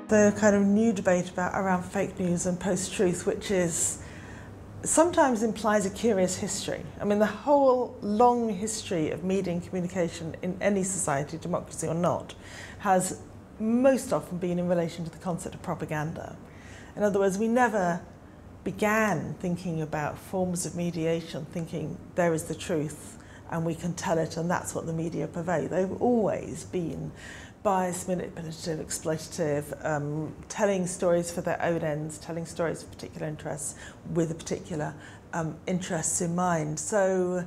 the kind of new debate around fake news and post-truth, which is sometimes implies a curious history. I mean, the whole long history of media and communication in any society, democracy or not, has most often been in relation to the concept of propaganda. In other words, we never began thinking about forms of mediation, thinking there is the truth and we can tell it and that's what the media purvey. They've always been biased, manipulative, exploitative, telling stories for their own ends, telling stories for particular interests with a particular interests in mind. So,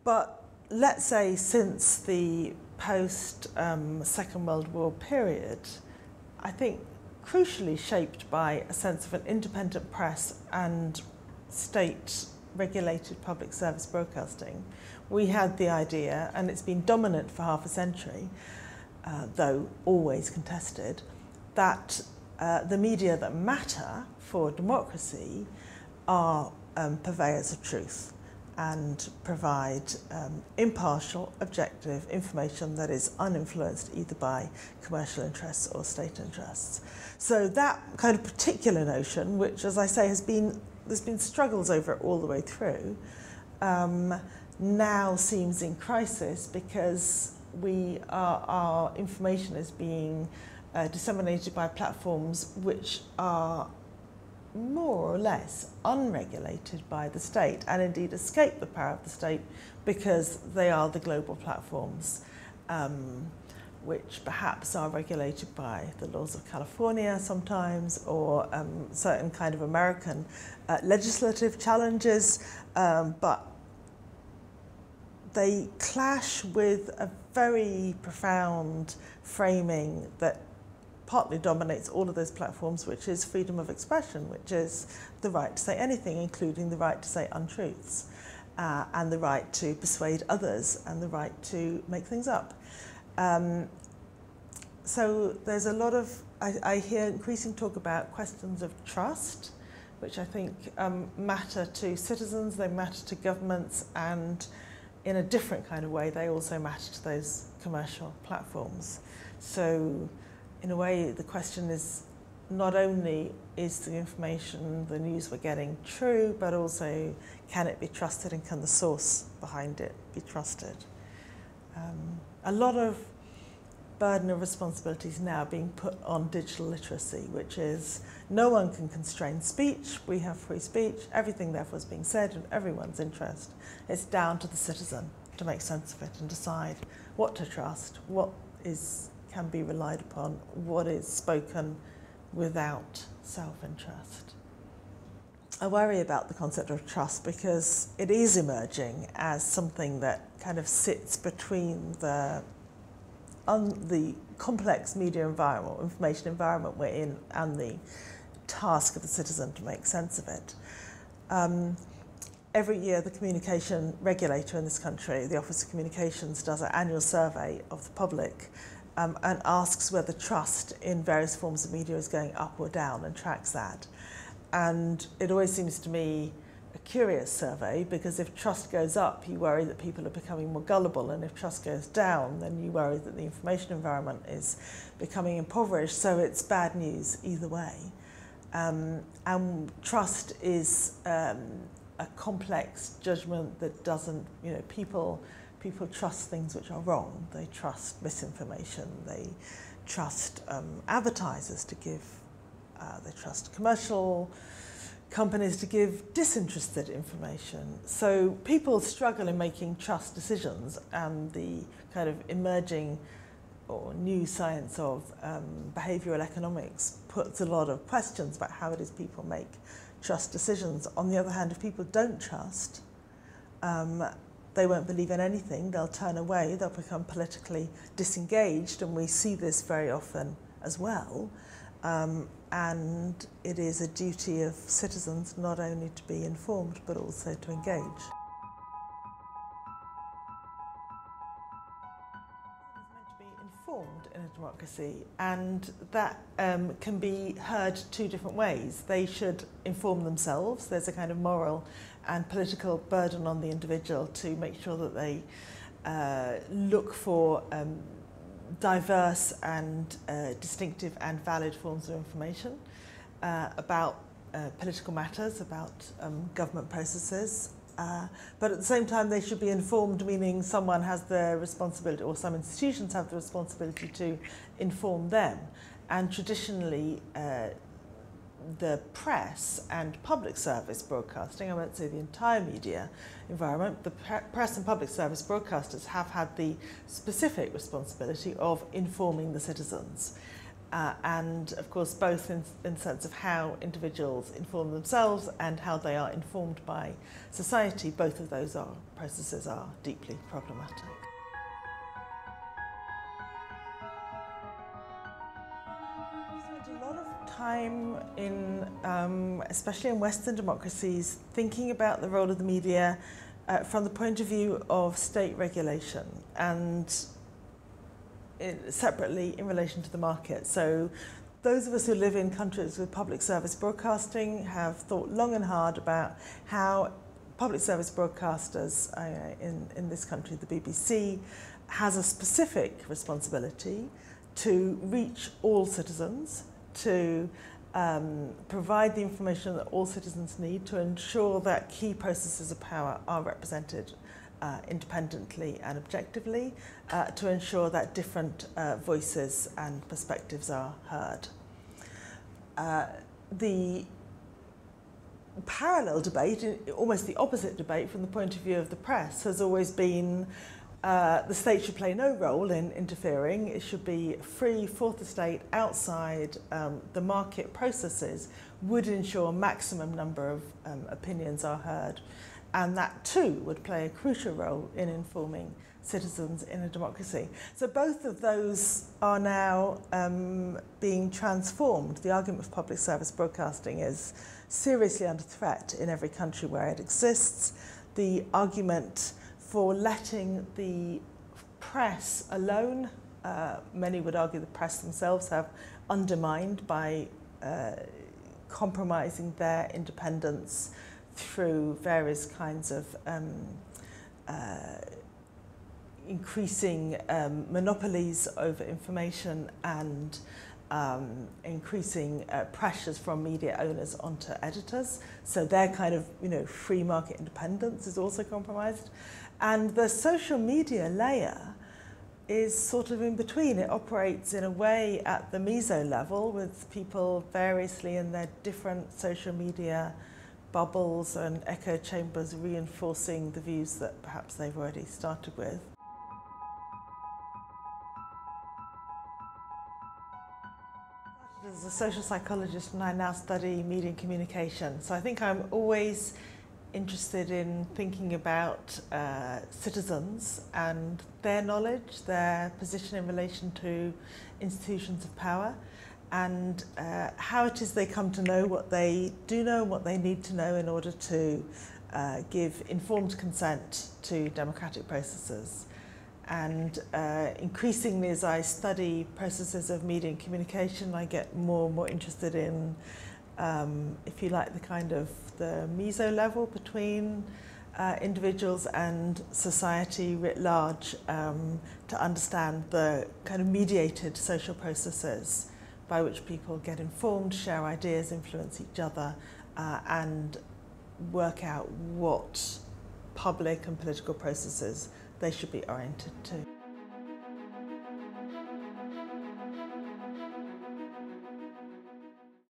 but let's say since the post-Second World War period, I think crucially shaped by a sense of an independent press and state-regulated public service broadcasting, we had the idea, and it's been dominant for half a century, though always contested, that the media that matter for democracy are purveyors of truth and provide impartial, objective information that is uninfluenced either by commercial interests or state interests. So that kind of particular notion, which, as I say, there's been struggles over it all the way through, now seems in crisis because our information is being disseminated by platforms which are more or less unregulated by the state and indeed escape the power of the state because they are the global platforms which perhaps are regulated by the laws of California sometimes or certain kind of American legislative challenges, but they clash with a very profound framing that partly dominates all of those platforms, which is freedom of expression, which is the right to say anything, including the right to say untruths, and the right to persuade others, and the right to make things up. So there's a lot of, I hear increasing talk about questions of trust, which I think matter to citizens, they matter to governments, and in a different kind of way, they also matter to those commercial platforms. So in a way, the question is not only is the information, the news we're getting true, but also can it be trusted and can the source behind it be trusted? A lot of burden of responsibilities now being put on digital literacy, which is no one can constrain speech, we have free speech, everything therefore is being said in everyone's interest. It's down to the citizen to make sense of it and decide what to trust, what can be relied upon, what is spoken without self-interest. I worry about the concept of trust because it is emerging as something that kind of sits between the complex media environment, information environment we're in, and the task of the citizen to make sense of it. Every year, the communication regulator in this country, the Office of Communications, does an annual survey of the public and asks whether trust in various forms of media is going up or down and tracks that. And it always seems to me a curious survey because if trust goes up, you worry that people are becoming more gullible, and if trust goes down, then you worry that the information environment is becoming impoverished, so it's bad news either way. And trust is a complex judgment that doesn't, people trust things which are wrong. They trust misinformation. They trust advertisers to give, they trust commercial companies to give disinterested information. So people struggle in making trust decisions, and the kind of emerging or new science of behavioural economics puts a lot of questions about how it is people make trust decisions. On the other hand, if people don't trust, they won't believe in anything, they'll turn away, they'll become politically disengaged, and we see this very often as well. And it is a duty of citizens not only to be informed, but also to engage. Citizens are meant to be informed in a democracy, and that can be heard two different ways. They should inform themselves. There's a kind of moral and political burden on the individual to make sure that they look for diverse and distinctive and valid forms of information about political matters, about government processes. But at the same time, they should be informed, meaning someone has the responsibility, or some institutions have the responsibility to inform them. And traditionally, the press and public service broadcasting, I won't say the entire media environment, the press and public service broadcasters have had the specific responsibility of informing the citizens. And of course, both in the sense of how individuals inform themselves and how they are informed by society, both of those processes are deeply problematic. I've spent a lot of time in, especially in Western democracies, thinking about the role of the media from the point of view of state regulation and separately in relation to the market. So those of us who live in countries with public service broadcasting have thought long and hard about how public service broadcasters in this country, the BBC, has a specific responsibility to reach all citizens, to provide the information that all citizens need, to ensure that key processes of power are represented independently and objectively, to ensure that different voices and perspectives are heard. The parallel debate, almost the opposite debate from the point of view of the press, has always been the state should play no role in interfering. It should be free for the state outside the market processes would ensure a maximum number of opinions are heard. And that too would play a crucial role in informing citizens in a democracy. So both of those are now being transformed. The argument for public service broadcasting is seriously under threat in every country where it exists. The argument for letting the press alone, many would argue the press themselves have undermined by compromising their independence through various kinds of increasing monopolies over information and increasing pressures from media owners onto editors. So their kind of, free market independence is also compromised. And the social media layer is sort of in between. It operates in a way at the meso level with people variously in their different social media bubbles and echo chambers reinforcing the views that perhaps they've already started with. As a social psychologist, and I now study media and communication, so I think I'm always interested in thinking about citizens and their knowledge, their position in relation to institutions of power, and how it is they come to know what they do know and what they need to know in order to give informed consent to democratic processes. And increasingly, as I study processes of media and communication, I get more and more interested in, if you like, the kind of the meso level between individuals and society writ large, to understand the kind of mediated social processes by which people get informed, share ideas, influence each other, and work out what public and political processes they should be oriented to.